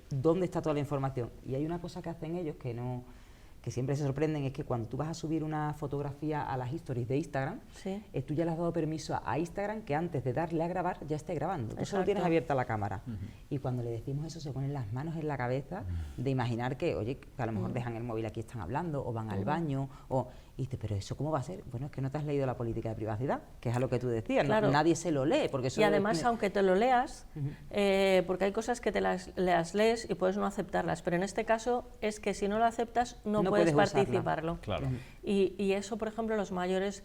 ¿Dónde está toda la información? Y hay una cosa que hacen ellos que siempre se sorprenden, es que cuando tú vas a subir una fotografía a las stories de Instagram, tú ya le has dado permiso a Instagram que antes de darle a grabar ya esté grabando. Tú solo tienes abierta la cámara. Y cuando le decimos eso se ponen las manos en la cabeza de imaginar que, oye, que a lo mejor dejan el móvil aquí, están hablando, o van al baño, y dices, pero ¿eso cómo va a ser? Bueno, es que no te has leído la política de privacidad, que es a lo que tú decías, Claro. nadie se lo lee. Porque eso Y además, aunque te lo leas, porque hay cosas que las lees y puedes no aceptarlas, pero en este caso es que si no lo aceptas no puedes participarlo. Claro. Y eso, por ejemplo, los mayores,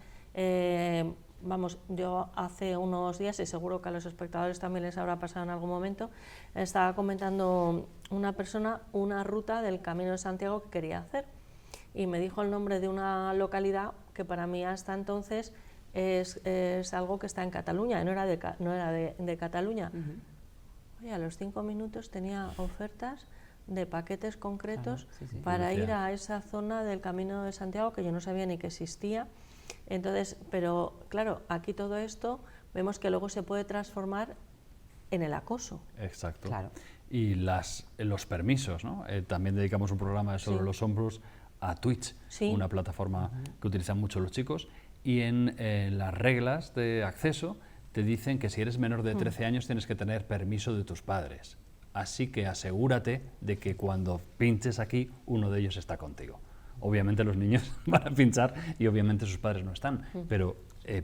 vamos, yo hace unos días, y seguro que a los espectadores también les habrá pasado en algún momento, estaba comentando una persona una ruta del Camino de Santiago que quería hacer. Y me dijo el nombre de una localidad que para mí hasta entonces es algo que está en Cataluña, no era de Cataluña. Oye, a los 5 minutos tenía ofertas de paquetes concretos para ir a esa zona del Camino de Santiago que yo no sabía ni que existía. Entonces, pero claro, aquí todo esto vemos que luego se puede transformar en el acoso. Exacto. Claro. Y los permisos, ¿no? También dedicamos un programa sobre los hombros a Twitch, una plataforma que utilizan mucho los chicos, y en las reglas de acceso te dicen que si eres menor de 13 años tienes que tener permiso de tus padres. Así que asegúrate de que cuando pinches aquí, uno de ellos está contigo. Obviamente los niños van a pinchar y obviamente sus padres no están, pero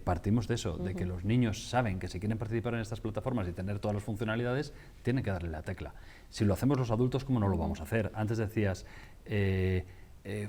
partimos de eso, de que los niños saben que si quieren participar en estas plataformas y tener todas las funcionalidades, tienen que darle la tecla. Si lo hacemos los adultos, ¿cómo no lo vamos a hacer? Antes decías,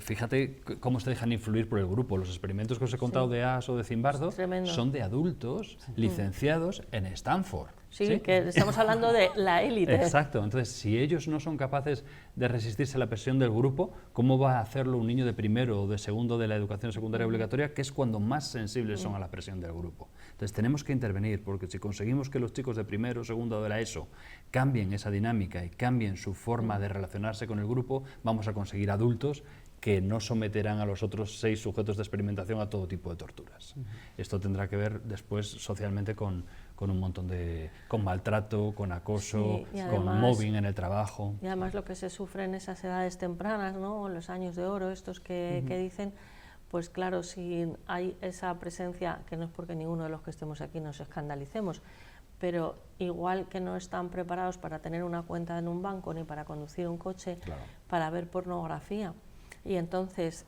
fíjate cómo se dejan influir por el grupo. Los experimentos que os he contado de As o de Zimbardo son de adultos licenciados en Stanford. Sí, que estamos hablando de la élite. Exacto. Entonces, si ellos no son capaces de resistirse a la presión del grupo, ¿cómo va a hacerlo un niño de primero o de segundo de la educación secundaria obligatoria, que es cuando más sensibles son a la presión del grupo? Entonces, tenemos que intervenir, porque si conseguimos que los chicos de primero o segundo de la ESO cambien esa dinámica y cambien su forma de relacionarse con el grupo, vamos a conseguir adultos que no someterán a los otros 6 sujetos de experimentación a todo tipo de torturas. Esto tendrá que ver después socialmente con un montón de... con maltrato, con acoso, Sí, con mobbing en el trabajo. Y además lo que se sufre en esas edades tempranas, ¿no? Los años de oro, estos que dicen, pues claro, si hay esa presencia, que no es porque ninguno de los que estemos aquí nos escandalicemos, pero igual que no están preparados para tener una cuenta en un banco ni para conducir un coche, Claro. para ver pornografía, y entonces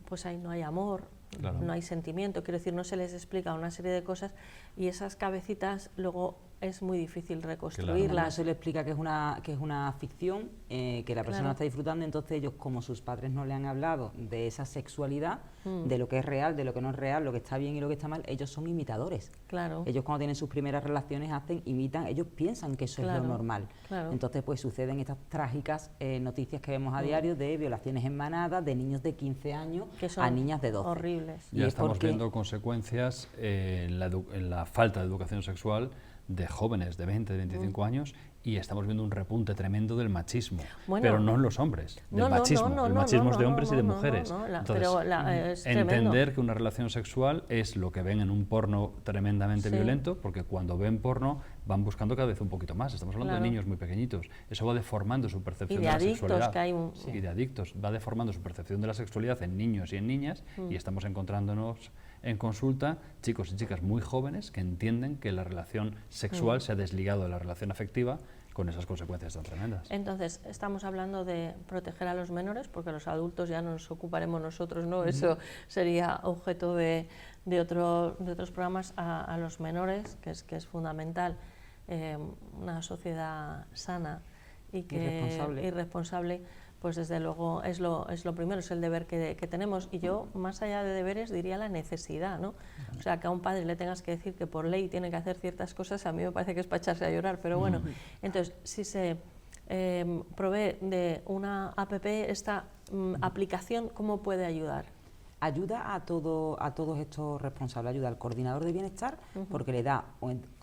pues ahí no hay amor, Claro. no hay sentimiento, quiero decir, no se les explica una serie de cosas y esas cabecitas luego es muy difícil No reconstruirlas. se le explica que es una ficción, que la persona Claro. está disfrutando, entonces ellos, como sus padres no le han hablado de esa sexualidad, de lo que es real, de lo que no es real, lo que está bien y lo que está mal, ellos son imitadores. Claro. Ellos cuando tienen sus primeras relaciones imitan, ellos piensan que eso es Claro, lo normal. claro. Entonces pues suceden estas trágicas noticias que vemos a diario de violaciones en manada de niños de 15 años Que son a niñas de 12. horribles. Y Ya es estamos porque- viendo consecuencias en la falta de educación sexual de jóvenes de 20, de 25 años, y estamos viendo un repunte tremendo del machismo, Bueno, pero no en los hombres, del no, no, machismo. no, el no, machismo no, es de no, hombres y de no, no, mujeres. no, Entonces, pero es tremendo. entender que una relación sexual es lo que ven en un porno tremendamente Sí. violento, porque cuando ven porno van buscando cada vez un poquito más. Estamos hablando Claro. de niños muy pequeñitos. Eso va deformando su percepción Y de de la adictos, sexualidad. que hay un- Y de adictos. Va deformando su percepción de la sexualidad en niños y en niñas, y estamos encontrándonos en consulta chicos y chicas muy jóvenes que entienden que la relación sexual se ha desligado de la relación afectiva, con esas consecuencias tan tremendas. Entonces, estamos hablando de proteger a los menores, porque los adultos ya nos ocuparemos nosotros, ¿no? Eso sería objeto de otros programas, a los menores, que es fundamental, una sociedad sana y responsable, pues desde luego es lo primero, es el deber que tenemos. Y yo, más allá de deberes, diría la necesidad, ¿no? O sea, que a un padre le tengas que decir que por ley tiene que hacer ciertas cosas, a mí me parece que es para echarse a llorar, pero bueno. Entonces, si se provee de una APP, esta aplicación, ¿cómo puede ayudar? Ayuda a todos estos responsables, ayuda al coordinador de bienestar, porque le da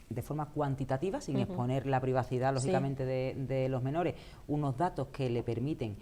de forma cuantitativa, sin exponer la privacidad, lógicamente, de los menores, unos datos que le permiten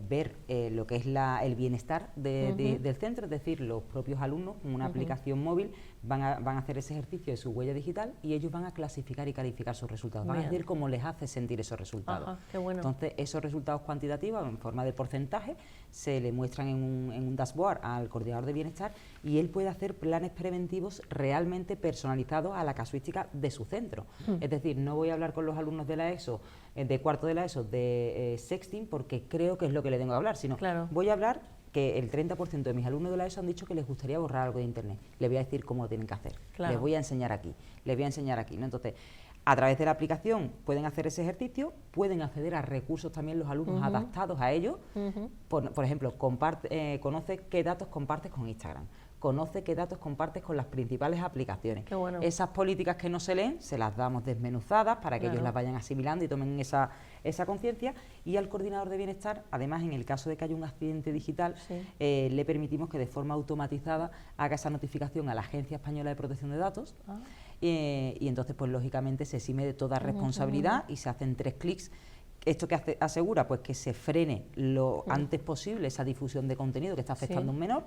ver lo que es el bienestar del centro, es decir, los propios alumnos, con una aplicación móvil, van a hacer ese ejercicio de su huella digital y ellos van a clasificar y calificar sus resultados, van a decir cómo les hace sentir esos resultados. Ajá, qué bueno. Entonces, esos resultados cuantitativos, en forma de porcentaje, se le muestran en un dashboard al coordinador de bienestar y él puede hacer planes preventivos realmente personalizados a la casuística de su centro. Es decir, no voy a hablar con los alumnos de la ESO, de cuarto de la ESO, de sexting, porque creo que es lo que le tengo que hablar, sino voy a hablar que el 30% de mis alumnos de la ESO han dicho que les gustaría borrar algo de internet. Les voy a decir cómo lo tienen que hacer. Les voy a enseñar aquí, ¿no? Entonces, a través de la aplicación pueden hacer ese ejercicio, pueden acceder a recursos también los alumnos adaptados a ellos. Por ejemplo, conoce qué datos compartes con Instagram, conoce qué datos compartes con las principales aplicaciones. Qué bueno. Esas políticas que no se leen, se las damos desmenuzadas para que ellos las vayan asimilando y tomen esa conciencia. Y al coordinador de bienestar, además, en el caso de que haya un accidente digital, le permitimos que de forma automatizada haga esa notificación a la Agencia Española de Protección de Datos. Y entonces, pues lógicamente, se exime de toda responsabilidad y se hacen 3 clics. ¿Esto que asegura? Pues que se frene lo antes posible esa difusión de contenido que está afectando a un menor.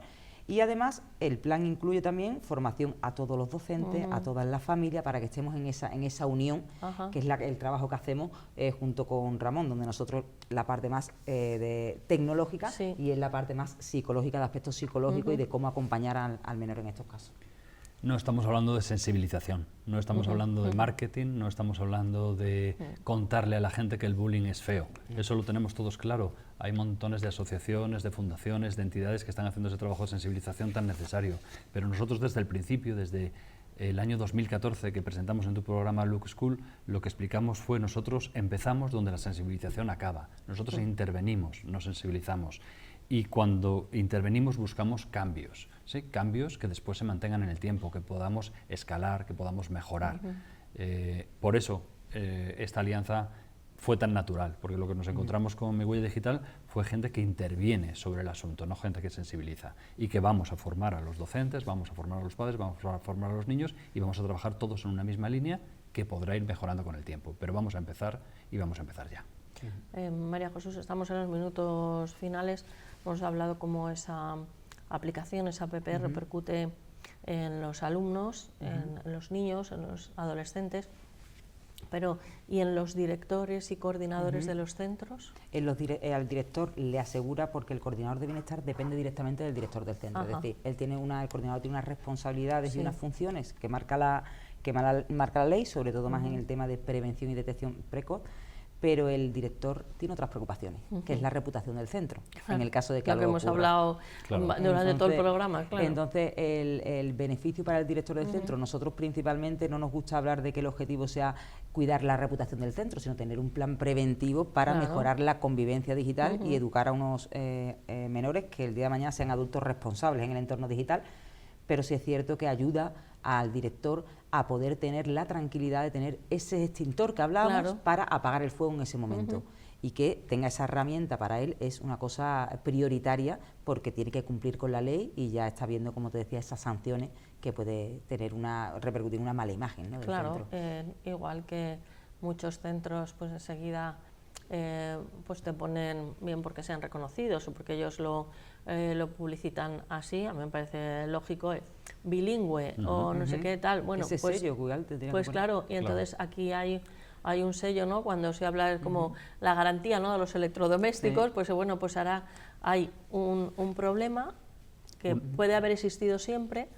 Y además el plan incluye también formación a todos los docentes, a todas las familias, para que estemos en esa unión, que es el trabajo que hacemos junto con Ramón, donde nosotros la parte más tecnológica y es la parte más psicológica, de aspectos psicológicos y de cómo acompañar al menor en estos casos. No estamos hablando de sensibilización, no estamos hablando de marketing, no estamos hablando de contarle a la gente que el bullying es feo. Eso lo tenemos todos claro. Hay montones de asociaciones, de fundaciones, de entidades que están haciendo ese trabajo de sensibilización tan necesario. Pero nosotros desde el principio, desde el año 2014 que presentamos en tu programa Look School, lo que explicamos fue nosotros empezamos donde la sensibilización acaba. Nosotros intervenimos, no sensibilizamos. Y cuando intervenimos buscamos cambios, ¿sí? Cambios que después se mantengan en el tiempo, que podamos escalar, que podamos mejorar. Por eso esta alianza fue tan natural, porque lo que nos encontramos con Mi Huella Digital fue gente que interviene sobre el asunto, no gente que sensibiliza. Y que vamos a formar a los docentes, vamos a formar a los padres, vamos a formar a los niños y vamos a trabajar todos en una misma línea que podrá ir mejorando con el tiempo. Pero vamos a empezar y vamos a empezar ya. María Jesús, estamos en los minutos finales, hemos hablado cómo esa aplicación, esa app repercute en los alumnos, en los niños, en los adolescentes, pero ¿y en los directores y coordinadores de los centros? Al director le asegura, porque el coordinador de bienestar depende directamente del director del centro. Ajá. Es decir, el coordinador tiene unas responsabilidades Sí. y unas funciones que marca la ley, sobre todo más en el tema de prevención y detección precoz, pero el director tiene otras preocupaciones, que es la reputación del centro, en el caso de que lo que algo hemos ocurra. hablado Claro. durante todo el programa, claro. Entonces, el beneficio para el director del centro, nosotros principalmente no nos gusta hablar de que el objetivo sea cuidar la reputación del centro, sino tener un plan preventivo para Claro. mejorar la convivencia digital y educar a unos menores que el día de mañana sean adultos responsables en el entorno digital, pero sí es cierto que ayuda al director a poder tener la tranquilidad de tener ese extintor que hablábamos Claro. para apagar el fuego en ese momento. Y que tenga esa herramienta para él es una cosa prioritaria, porque tiene que cumplir con la ley y ya está viendo, como te decía, esas sanciones que puede tener repercutir una mala imagen, ¿no?, del Claro, centro. igual que muchos centros pues enseguida pues te ponen bien porque sean reconocidos o porque ellos lo publicitan así, a mí me parece lógico, bilingüe o no sé qué tal, bueno, Ese pues, sello, Google, te tiene que pues poner. claro, y entonces aquí hay un sello, ¿no?, cuando se habla como la garantía, ¿no?, de los electrodomésticos, Sí. pues bueno, pues ahora hay un problema que puede haber existido siempre,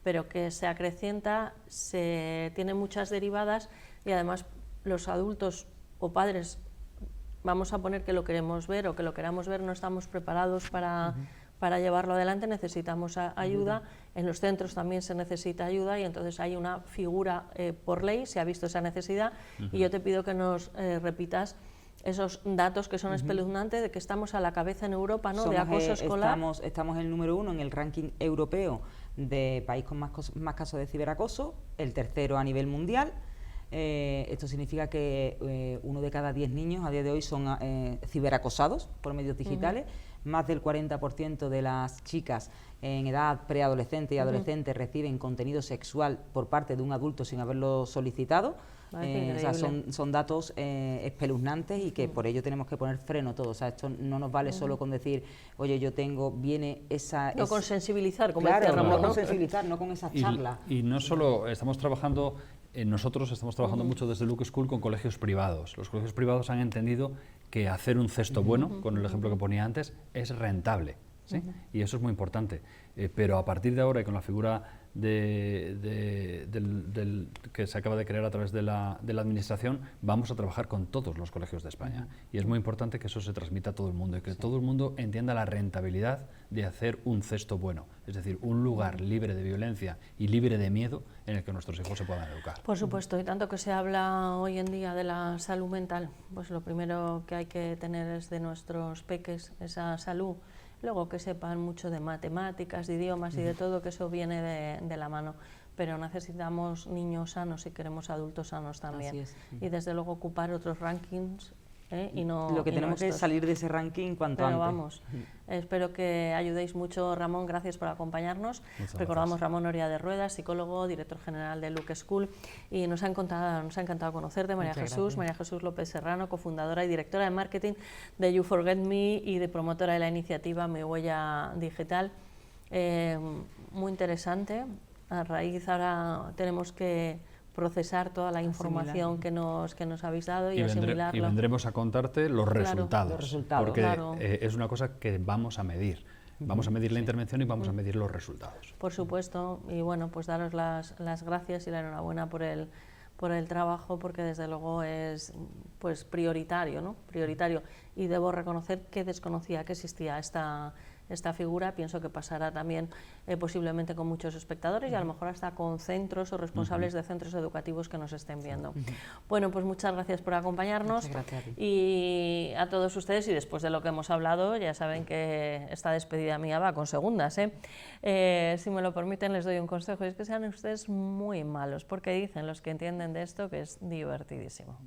pero que se acrecienta, tiene muchas derivadas y además los adultos o padres, vamos a poner que lo queremos ver o que lo queramos ver, no estamos preparados para llevarlo adelante, necesitamos ayuda, en los centros también se necesita ayuda y entonces hay una figura por ley, se ha visto esa necesidad y yo te pido que nos repitas esos datos que son espeluznantes, de que estamos a la cabeza en Europa, ¿no?, de acoso escolar. Estamos el número 1 en el ranking europeo de país con más casos de ciberacoso, el tercero a nivel mundial. Esto significa que 1 de cada 10 niños a día de hoy son ciberacosados por medios digitales. Más del 40% de las chicas en edad preadolescente y adolescente reciben contenido sexual por parte de un adulto sin haberlo solicitado. O sea, son datos espeluznantes y que por ello tenemos que poner freno a todo. O sea, esto no nos vale solo con decir, oye, viene esa... No, con sensibilizar, como claro, decía Ramón, no ¿no? con sensibilizar, no con esas charlas. Y no solo estamos trabajando, nosotros estamos trabajando mucho desde Luke School con colegios privados. Los colegios privados han entendido que hacer un cesto bueno, con el ejemplo que ponía antes, es rentable, ¿sí? Y eso es muy importante. Pero a partir de ahora y con la figura que se acaba de crear a través de la administración, vamos a trabajar con todos los colegios de España. Y es muy importante que eso se transmita a todo el mundo y que todo el mundo entienda la rentabilidad de hacer un cesto bueno, es decir, un lugar libre de violencia y libre de miedo en el que nuestros hijos se puedan educar. Por supuesto, y tanto que se habla hoy en día de la salud mental, pues lo primero que hay que tener es de nuestros peques esa salud. Luego que sepan mucho de matemáticas, de idiomas y de todo, que eso viene de la mano. Pero necesitamos niños sanos si queremos adultos sanos también. Así es. Y desde luego ocupar otros rankings y no Lo que y tenemos no que estos. salir de ese ranking cuanto Pero antes. vamos, espero que ayudéis mucho, Ramón, gracias por acompañarnos. Muchas Recordamos gracias. Ramón Oria de Rueda, psicólogo, director general de Luke School, y nos ha encantado conocerte, Muchas gracias. María Jesús López Serrano, cofundadora y directora de marketing de You Forget Me y de promotora de la iniciativa Mi Huella Digital. Muy interesante. A raíz ahora tenemos que procesar toda la información que nos habéis dado y asimilarlo. Y vendremos a contarte los resultados, Los resultados. porque Claro. Es una cosa que vamos a medir. Vamos a medir la intervención y vamos a medir los resultados. Por supuesto, y bueno, pues daros las gracias y la enhorabuena por el trabajo, porque desde luego es pues prioritario, ¿no? Prioritario. Y debo reconocer que desconocía que existía esta figura. Pienso que pasará también posiblemente con muchos espectadores y a lo mejor hasta con centros o responsables de centros educativos que nos estén viendo. Bueno, pues muchas gracias por acompañarnos. Muchas gracias a ti. Y a todos ustedes, y después de lo que hemos hablado, ya saben que esta despedida mía va con segundas, si me lo permiten, les doy un consejo, y es que sean ustedes muy malos, porque dicen los que entienden de esto que es divertidísimo.